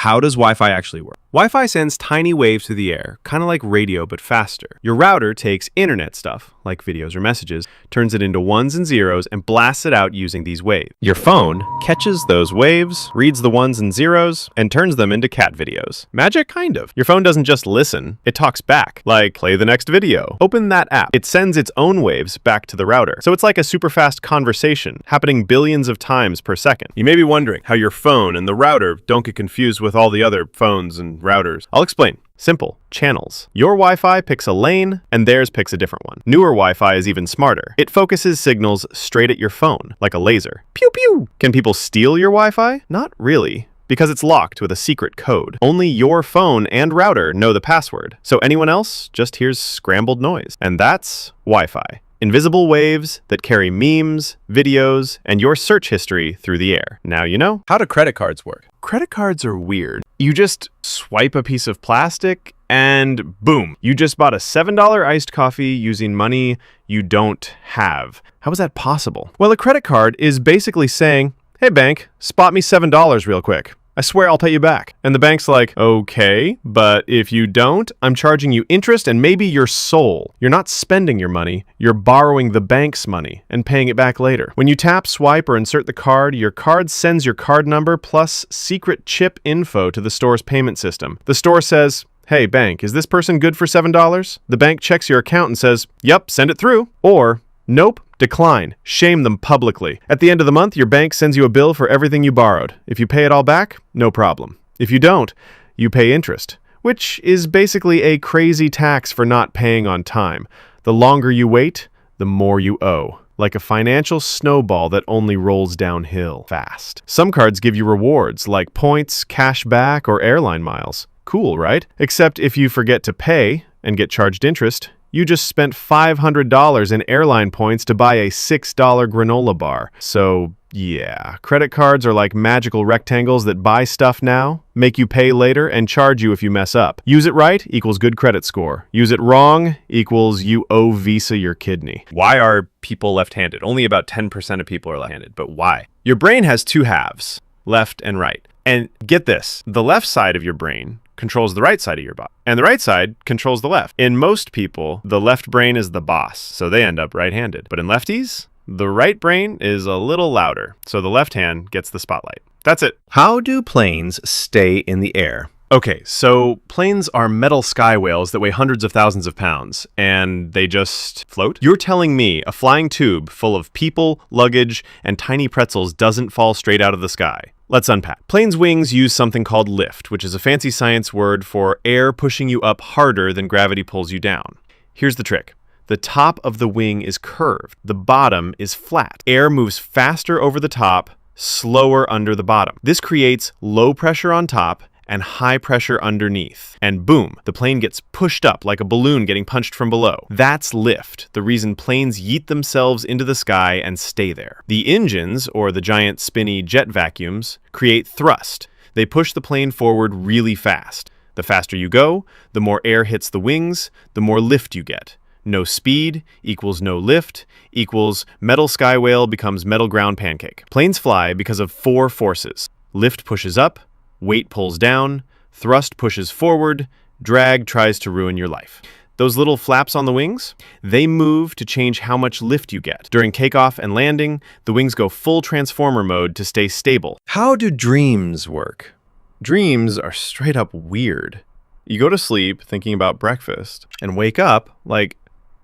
How does Wi-Fi actually work? Wi-Fi sends tiny waves through the air, kind of like radio but faster. Your router takes internet stuff, like videos or messages, turns it into ones and zeros, and blasts it out using these waves. Your phone catches those waves, reads the ones and zeros, and turns them into cat videos. Magic? Kind of. Your phone doesn't just listen, it talks back, like, play the next video. Open that app. It sends its own waves back to the router. So it's like a super fast conversation, happening billions of times per second. You may be wondering how your phone and the router don't get confused with all the other phones and routers. I'll explain. Simple. Channels. Your Wi-Fi picks a lane, and theirs picks a different one. Newer Wi-Fi is even smarter. It focuses signals straight at your phone, like a laser. Pew pew! Can people steal your Wi-Fi? Not really, because it's locked with a secret code. Only your phone and router know the password, so anyone else just hears scrambled noise. And that's Wi-Fi. Invisible waves that carry memes, videos, and your search history through the air. Now you know. How do credit cards work? Credit cards are weird. You just swipe a piece of plastic and boom, you just bought a $7 iced coffee using money you don't have. How is that possible? Well, a credit card is basically saying, hey bank, spot me $7 real quick. I swear I'll pay you back. And the bank's like, okay, but if you don't, I'm charging you interest and maybe your soul. You're not spending your money, you're borrowing the bank's money and paying it back later. When you tap, swipe, or insert the card, your card sends your card number plus secret chip info to the store's payment system. The store says, hey bank, is this person good for $7? The bank checks your account and says, yep, send it through. Or, nope, decline. Shame them publicly. At the end of the month, your bank sends you a bill for everything you borrowed. If you pay it all back, no problem. If you don't, you pay interest, which is basically a crazy tax for not paying on time. The longer you wait, the more you owe. Like a financial snowball that only rolls downhill fast. Some cards give you rewards like points, cash back, or airline miles. Cool, right? Except if you forget to pay and get charged interest, you just spent $500 in airline points to buy a $6 granola bar. So, yeah, credit cards are like magical rectangles that buy stuff now, make you pay later, and charge you if you mess up. Use it right equals good credit score. Use it wrong equals you owe Visa your kidney. Why are people left-handed? Only about 10% of people are left-handed, but why? Your brain has two halves, left and right. And get this, the left side of your brain controls the right side of your body, and the right side controls the left. In most people, the left brain is the boss, so they end up right-handed. But in lefties, the right brain is a little louder, so the left hand gets the spotlight. That's it. How do planes stay in the air? Okay, so planes are metal sky whales that weigh hundreds of thousands of pounds, and they just float? You're telling me a flying tube full of people, luggage, and tiny pretzels doesn't fall straight out of the sky? Let's unpack. Planes' wings use something called lift, which is a fancy science word for air pushing you up harder than gravity pulls you down. Here's the trick. The top of the wing is curved. The bottom is flat. Air moves faster over the top, slower under the bottom. This creates low pressure on top and high pressure underneath. And boom, the plane gets pushed up like a balloon getting punched from below. That's lift, the reason planes yeet themselves into the sky and stay there. The engines, or the giant spinny jet vacuums, create thrust. They push the plane forward really fast. The faster you go, the more air hits the wings, the more lift you get. No speed equals no lift equals metal sky whale becomes metal ground pancake. Planes fly because of four forces. Lift pushes up, weight pulls down, thrust pushes forward, drag tries to ruin your life. Those little flaps on the wings, they move to change how much lift you get. During takeoff and landing, the wings go full transformer mode to stay stable. How do dreams work? Dreams are straight up weird. You go to sleep thinking about breakfast and wake up like,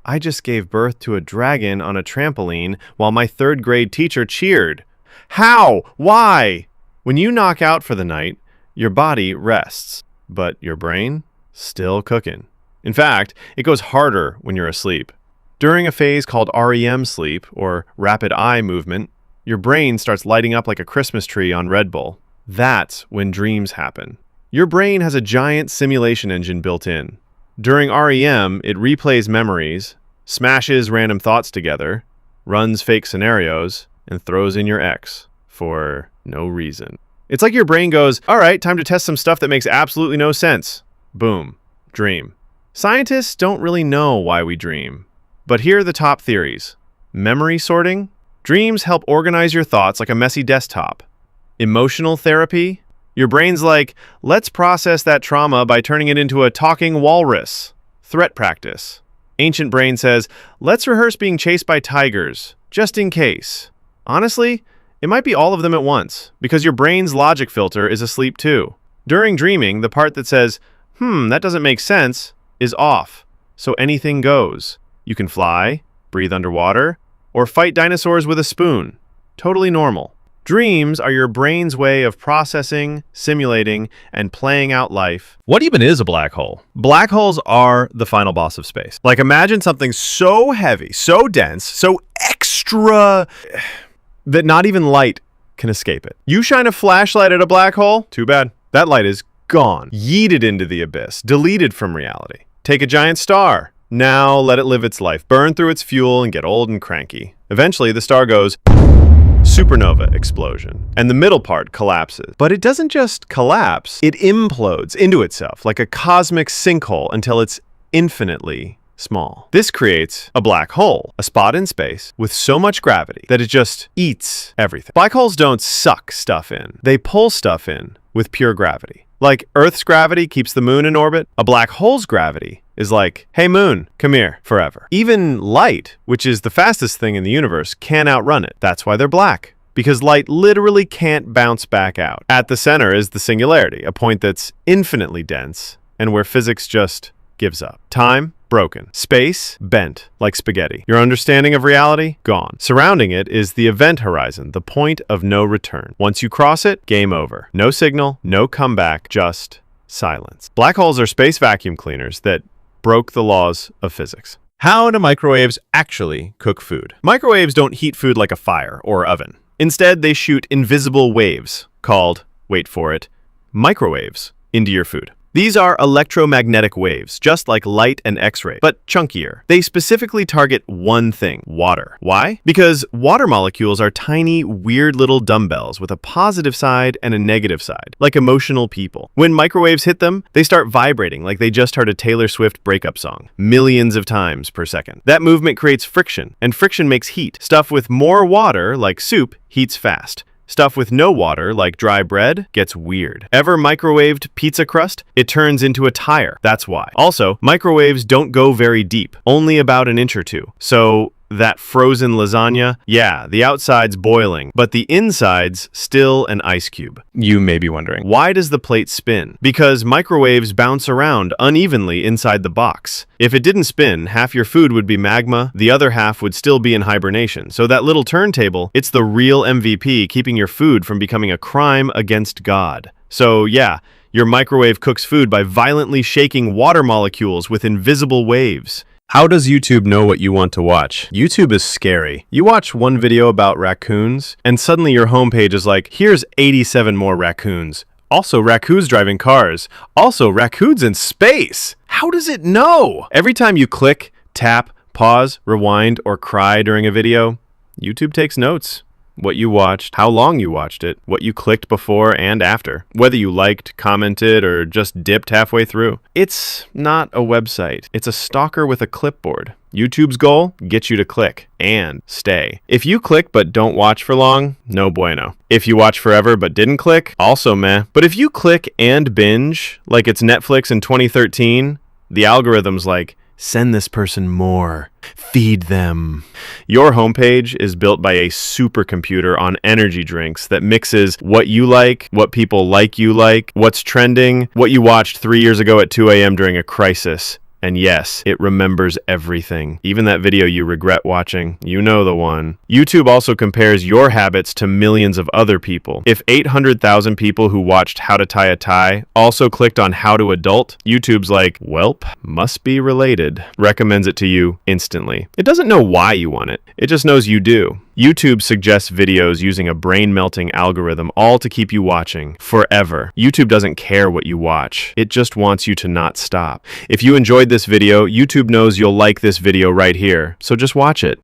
I just gave birth to a dragon on a trampoline while my third grade teacher cheered. How? Why? When you knock out for the night, your body rests, but your brain still cooking. In fact, it goes harder when you're asleep. During a phase called REM sleep, or rapid eye movement, your brain starts lighting up like a Christmas tree on Red Bull. That's when dreams happen. Your brain has a giant simulation engine built in. During REM, it replays memories, smashes random thoughts together, runs fake scenarios, and throws in your ex for no reason. It's like your brain goes, all right, time to test some stuff that makes absolutely no sense. Boom, dream. Scientists don't really know why we dream, but here are the top theories. Memory sorting. Dreams help organize your thoughts like a messy desktop. Emotional therapy. Your brain's like, let's process that trauma by turning it into a talking walrus. Threat practice. Ancient brain says, let's rehearse being chased by tigers, just in case. Honestly, it might be all of them at once, because your brain's logic filter is asleep too. During dreaming, the part that says, that doesn't make sense, is off, so anything goes. You can fly, breathe underwater, or fight dinosaurs with a spoon. Totally normal. Dreams are your brain's way of processing, simulating, and playing out life. What even is a black hole? Black holes are the final boss of space. Like, imagine something so heavy, so dense, so extra that not even light can escape it. You shine a flashlight at a black hole, too bad. That light is gone, yeeted into the abyss, deleted from reality. Take a giant star. Now let it live its life, burn through its fuel, and get old and cranky. Eventually, the star goes supernova explosion, and the middle part collapses. But it doesn't just collapse, it implodes into itself like a cosmic sinkhole until it's infinitely small. This creates a black hole, a spot in space with so much gravity that it just eats everything. Black holes don't suck stuff in, they pull stuff in with pure gravity. Like Earth's gravity keeps the moon in orbit, a black hole's gravity is like, hey moon, come here, forever. Even light, which is the fastest thing in the universe, can't outrun it. That's why they're black, because light literally can't bounce back out. At the center is the singularity, a point that's infinitely dense and where physics just gives up. Time, broken. Space, bent, like spaghetti. Your understanding of reality, gone. Surrounding it is the event horizon, the point of no return. Once you cross it, game over. No signal, no comeback, just silence. Black holes are space vacuum cleaners that broke the laws of physics. How do microwaves actually cook food? Microwaves don't heat food like a fire or oven. Instead, they shoot invisible waves called, wait for it, microwaves into your food. These are electromagnetic waves, just like light and X-ray, but chunkier. They specifically target one thing, water. Why? Because water molecules are tiny, weird little dumbbells with a positive side and a negative side, like emotional people. When microwaves hit them, they start vibrating like they just heard a Taylor Swift breakup song, millions of times per second. That movement creates friction, and friction makes heat. Stuff with more water, like soup, heats fast. Stuff with no water, like dry bread, gets weird. Ever microwaved pizza crust? It turns into a tire. That's why. Also, microwaves don't go very deep, only about an inch or two. So that frozen lasagna, yeah, the outside's boiling, but the inside's still an ice cube. You may be wondering, why does the plate spin? Because microwaves bounce around unevenly inside the box. If it didn't spin, half your food would be magma, the other half would still be in hibernation. So that little turntable, it's the real MVP, keeping your food from becoming a crime against God. So yeah, your microwave cooks food by violently shaking water molecules with invisible waves. How does YouTube know what you want to watch? YouTube is scary. You watch one video about raccoons, and suddenly your homepage is like, here's 87 more raccoons. Also, raccoons driving cars. Also, raccoons in space. How does it know? Every time you click, tap, pause, rewind, or cry during a video, YouTube takes notes. What you watched, how long you watched it, what you clicked before and after, whether you liked, commented, or just dipped halfway through. It's not a website. It's a stalker with a clipboard. YouTube's goal? Get you to click and stay. If you click but don't watch for long, no bueno. If you watch forever but didn't click, also meh. But if you click and binge, like it's Netflix in 2013, the algorithm's like, send this person more. Feed them. Your homepage is built by a supercomputer on energy drinks that mixes what you like, what people like you like, what's trending, what you watched 3 years ago at 2 a.m. during a crisis. And yes, it remembers everything. Even that video you regret watching. You know the one. YouTube also compares your habits to millions of other people. If 800,000 people who watched How to Tie a Tie also clicked on How to Adult, YouTube's like, welp, must be related. Recommends it to you instantly. It doesn't know why you want it. It just knows you do. YouTube suggests videos using a brain-melting algorithm, all to keep you watching forever. YouTube doesn't care what you watch. It just wants you to not stop. If you enjoyed this video, YouTube knows you'll like this video right here, so just watch it.